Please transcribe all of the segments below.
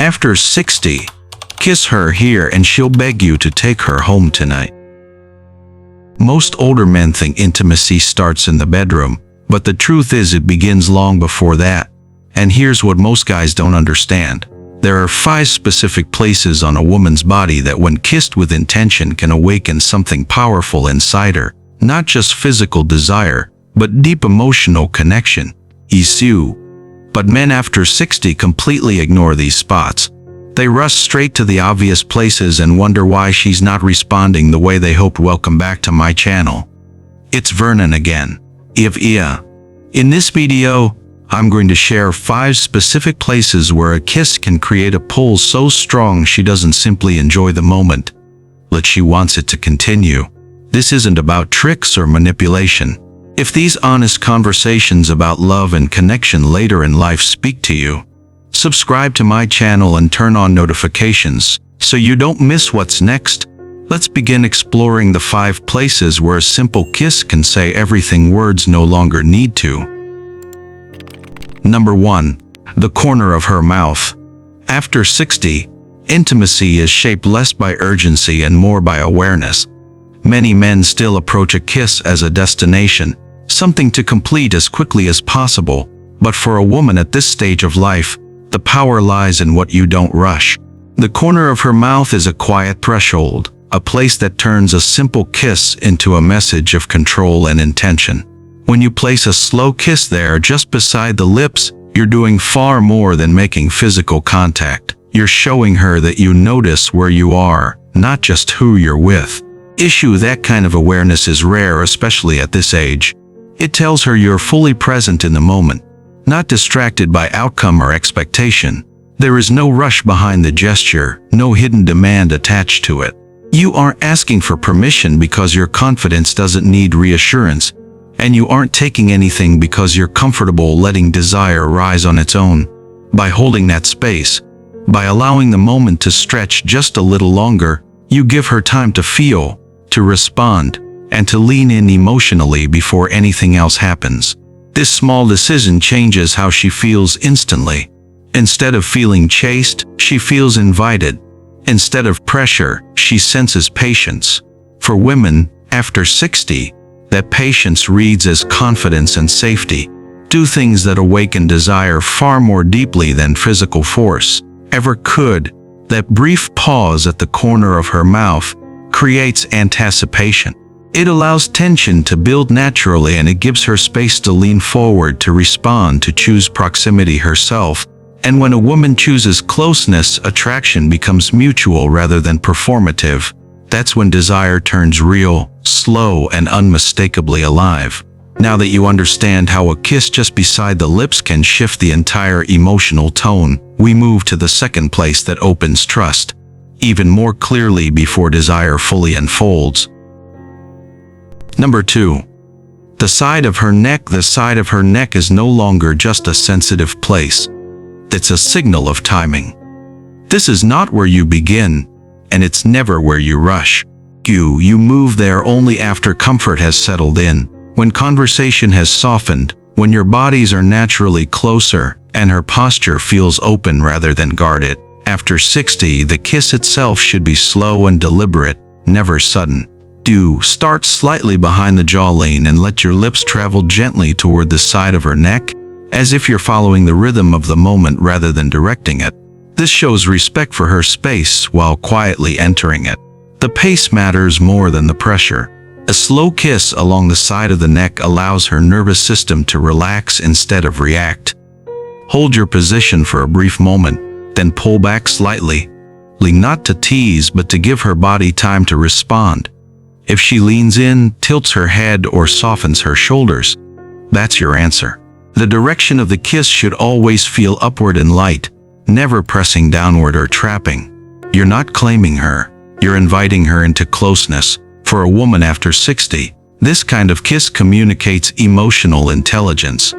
After 60, kiss her here and she'll beg you to take her home tonight. Most older men think intimacy starts in the bedroom, but the truth is it begins long before that. And here's what most guys don't understand. There are 5 specific places on a woman's body that when kissed with intention can awaken something powerful inside her. Not just physical desire, but deep emotional connection. Issue. But men after 60 completely ignore these spots. They rush straight to the obvious places and wonder why she's not responding the way they hoped. Welcome back to my channel. It's Vernon again. In this video, I'm going to share 5 specific places where a kiss can create a pull so strong she doesn't simply enjoy the moment, but she wants it to continue. This isn't about tricks or manipulation. If these honest conversations about love and connection later in life speak to you, subscribe to my channel and turn on notifications so you don't miss what's next. Let's begin exploring the 5 places where a simple kiss can say everything words no longer need to. Number 1. The corner of her mouth. After 60, intimacy is shaped less by urgency and more by awareness. Many men still approach a kiss as a destination, something to complete as quickly as possible, but for a woman at this stage of life, the power lies in what you don't rush. The corner of her mouth is a quiet threshold, a place that turns a simple kiss into a message of control and intention. When you place a slow kiss there just beside the lips, you're doing far more than making physical contact. You're showing her that you notice where you are, not just who you're with. That kind of awareness is rare, especially at this age. It tells her you're fully present in the moment, not distracted by outcome or expectation. There is no rush behind the gesture, no hidden demand attached to it. You aren't asking for permission because your confidence doesn't need reassurance, and you aren't taking anything because you're comfortable letting desire rise on its own. By holding that space, by allowing the moment to stretch just a little longer, you give her time to feel, to respond, and to lean in emotionally before anything else happens. This small decision changes how she feels instantly. Instead of feeling chased, she feels invited. Instead of pressure, she senses patience. For women, after 60, that patience reads as confidence and safety. Do things that awaken desire far more deeply than physical force ever could. That brief pause at the corner of her mouth creates anticipation. It allows tension to build naturally, and it gives her space to lean forward, to respond, to choose proximity herself. And when a woman chooses closeness, attraction becomes mutual rather than performative. That's when desire turns real, slow, and unmistakably alive. Now that you understand how a kiss just beside the lips can shift the entire emotional tone, we move to the second place that opens trust even more clearly before desire fully unfolds. Number 2. The side of her neck. The side of her neck is no longer just a sensitive place. It's a signal of timing. This is not where you begin, and it's never where you rush. You move there only after comfort has settled in, when conversation has softened, when your bodies are naturally closer, and her posture feels open rather than guarded. After 60, the kiss itself should be slow and deliberate, never sudden. Start slightly behind the jawline and let your lips travel gently toward the side of her neck, as if you're following the rhythm of the moment rather than directing it. This shows respect for her space while quietly entering it. The pace matters more than the pressure. A slow kiss along the side of the neck allows her nervous system to relax instead of react. Hold your position for a brief moment, then pull back slightly, not to tease but to give her body time to respond. If she leans in, tilts her head, or softens her shoulders, that's your answer. The direction of the kiss should always feel upward and light, never pressing downward or trapping. You're not claiming her, you're inviting her into closeness. For a woman after 60, this kind of kiss communicates emotional intelligence.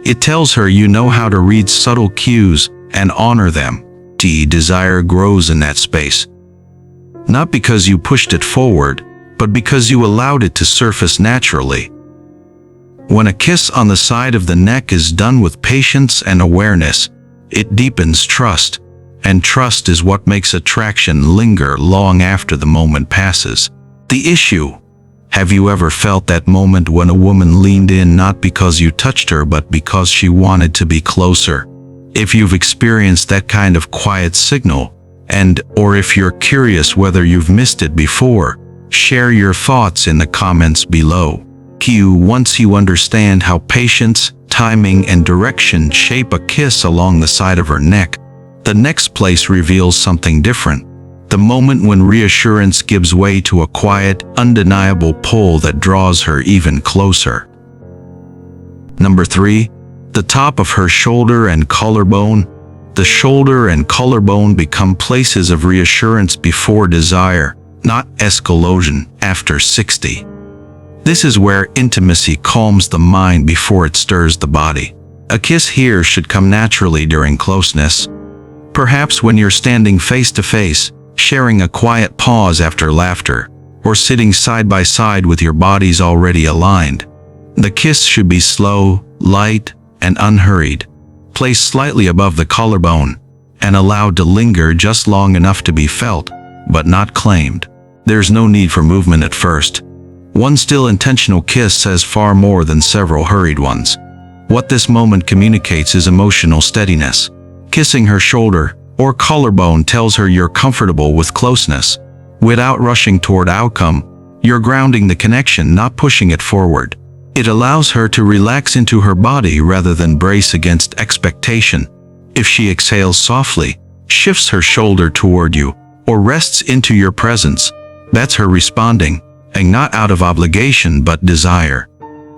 It tells her you know how to read subtle cues and honor them. Desire grows in that space. Not because you pushed it forward, but because you allowed it to surface naturally. When a kiss on the side of the neck is done with patience and awareness, it deepens trust. and trust is what makes attraction linger long after the moment passes. The issue: have you ever felt that moment when a woman leaned in not because you touched her but because she wanted to be closer? If you've experienced that kind of quiet signal, or if you're curious whether you've missed it before, share your thoughts in the comments below. Once you understand how patience, timing, and direction shape a kiss along the side of her neck, the next place reveals something different. The moment when reassurance gives way to a quiet, undeniable pull that draws her even closer. Number 3. The top of her shoulder and collarbone. The shoulder and collarbone become places of reassurance before desire, not escalation, after 60. This is where intimacy calms the mind before it stirs the body. A kiss here should come naturally during closeness. Perhaps when you're standing face to face, sharing a quiet pause after laughter, or sitting side by side with your bodies already aligned. The kiss should be slow, light, and unhurried, placed slightly above the collarbone, and allowed to linger just long enough to be felt, but not claimed. There's no need for movement at first. One still intentional kiss says far more than several hurried ones. What this moment communicates is emotional steadiness. Kissing her shoulder or collarbone tells her you're comfortable with closeness. Without rushing toward outcome, you're grounding the connection, not pushing it forward. It allows her to relax into her body rather than brace against expectation. If she exhales softly, shifts her shoulder toward you, or rests into your presence, that's her responding, and not out of obligation but desire.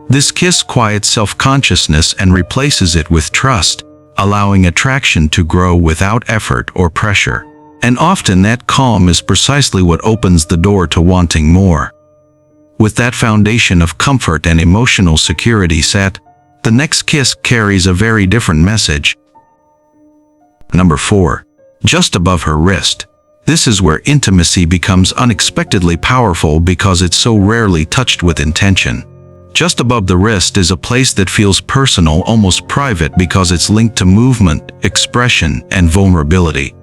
This kiss quiets self-consciousness and replaces it with trust, allowing attraction to grow without effort or pressure. And often that calm is precisely what opens the door to wanting more. With that foundation of comfort and emotional security set, the next kiss carries a very different message. Number 4. Just above her wrist. This is where intimacy becomes unexpectedly powerful because it's so rarely touched with intention. Just above the wrist is a place that feels personal, almost private, because it's linked to movement, expression, and vulnerability.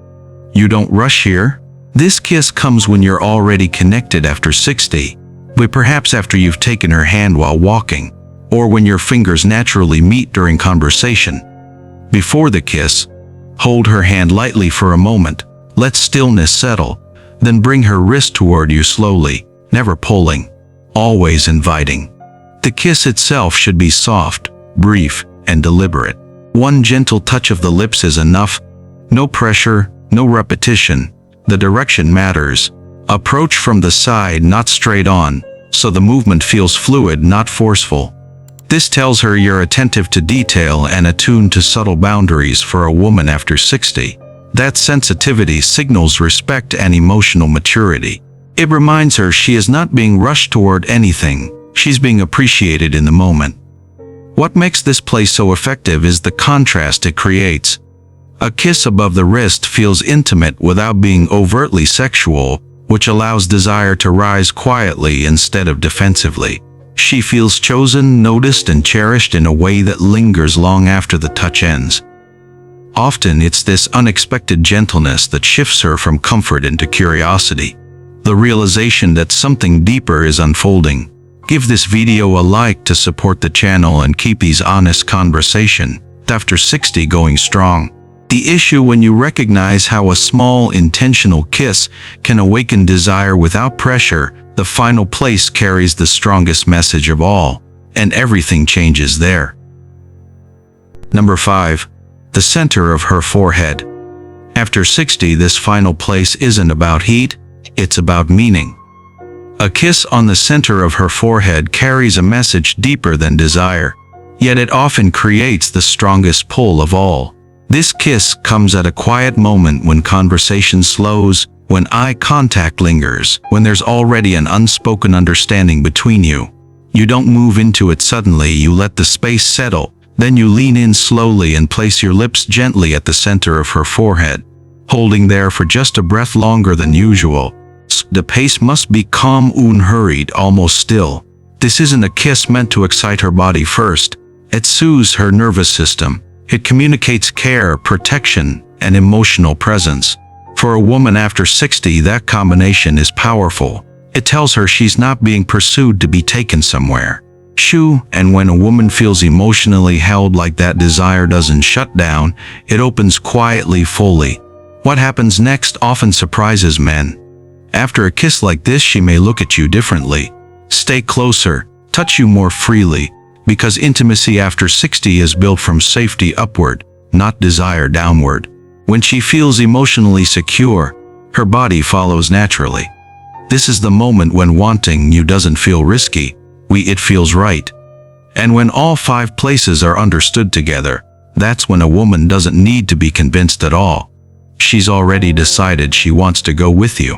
You don't rush here. This kiss comes when you're already connected after 60, but perhaps after you've taken her hand while walking, or when your fingers naturally meet during conversation. Before the kiss, hold her hand lightly for a moment. Let stillness settle, then bring her wrist toward you slowly, never pulling, always inviting. The kiss itself should be soft, brief, and deliberate. One gentle touch of the lips is enough. No pressure, no repetition. The direction matters. Approach from the side, not straight on, so the movement feels fluid, not forceful. This tells her you're attentive to detail and attuned to subtle boundaries for a woman after 60. That sensitivity signals respect and emotional maturity. It reminds her she is not being rushed toward anything, she's being appreciated in the moment. What makes this place so effective is the contrast it creates. A kiss above the wrist feels intimate without being overtly sexual, which allows desire to rise quietly instead of defensively. She feels chosen, noticed, and cherished in a way that lingers long after the touch ends. Often it's this unexpected gentleness that shifts her from comfort into curiosity. The realization that something deeper is unfolding. Give this video a like to support the channel and keep these honest conversation after 60 going strong. The issue when you recognize how a small intentional kiss can awaken desire without pressure, the final place carries the strongest message of all, and everything changes there. Number 5. The center of her forehead. After 60, this final place isn't about heat, it's about meaning. A kiss on the center of her forehead carries a message deeper than desire, yet it often creates the strongest pull of all. This kiss comes at a quiet moment when conversation slows, when eye contact lingers, when there's already an unspoken understanding between you. You don't move into it suddenly, you let the space settle. Then you lean in slowly and place your lips gently at the center of her forehead, holding there for just a breath longer than usual. The pace must be calm, unhurried, almost still. This isn't a kiss meant to excite her body first. It soothes her nervous system. It communicates care, protection, and emotional presence. For a woman after 60, that combination is powerful. It tells her she's not being pursued to be taken somewhere. And when a woman feels emotionally held, like that desire doesn't shut down, it opens quietly, fully. What happens next often surprises men. After a kiss like this, she may look at you differently, stay closer, touch you more freely, because intimacy after 60 is built from safety upward, not desire downward. When she feels emotionally secure, her body follows naturally. This is the moment when wanting you doesn't feel risky, it feels right. And when all 5 places are understood together, that's when a woman doesn't need to be convinced at all. She's already decided she wants to go with you.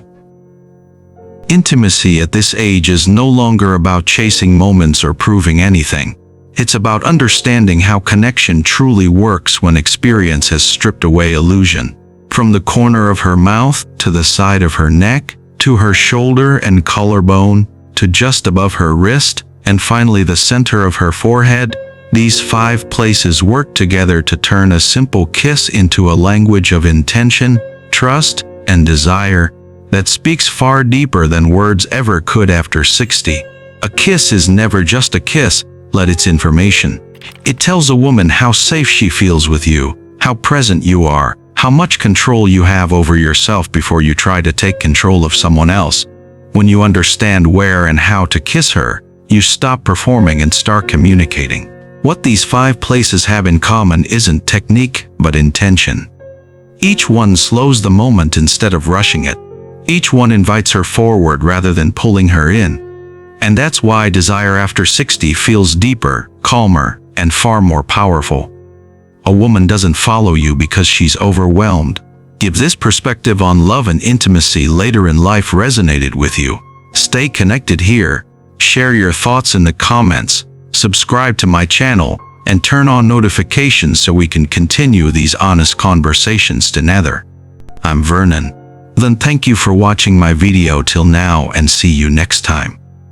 Intimacy at this age is no longer about chasing moments or proving anything. It's about understanding how connection truly works when experience has stripped away illusion. From the corner of her mouth, to the side of her neck, to her shoulder and collarbone, to just above her wrist, and finally the center of her forehead, these 5 places work together to turn a simple kiss into a language of intention, trust, and desire that speaks far deeper than words ever could after 60. A kiss is never just a kiss, let its information. It tells a woman how safe she feels with you, how present you are, how much control you have over yourself before you try to take control of someone else. When you understand where and how to kiss her, you stop performing and start communicating. What these 5 places have in common isn't technique, but intention. Each one slows the moment instead of rushing it. Each one invites her forward rather than pulling her in. And that's why desire after 60 feels deeper, calmer, and far more powerful. A woman doesn't follow you because she's overwhelmed. If this perspective on love and intimacy later in life resonated with you, stay connected here, share your thoughts in the comments, subscribe to my channel, and turn on notifications so we can continue these honest conversations together. I'm Vernon. Then thank you for watching my video till now, and see you next time.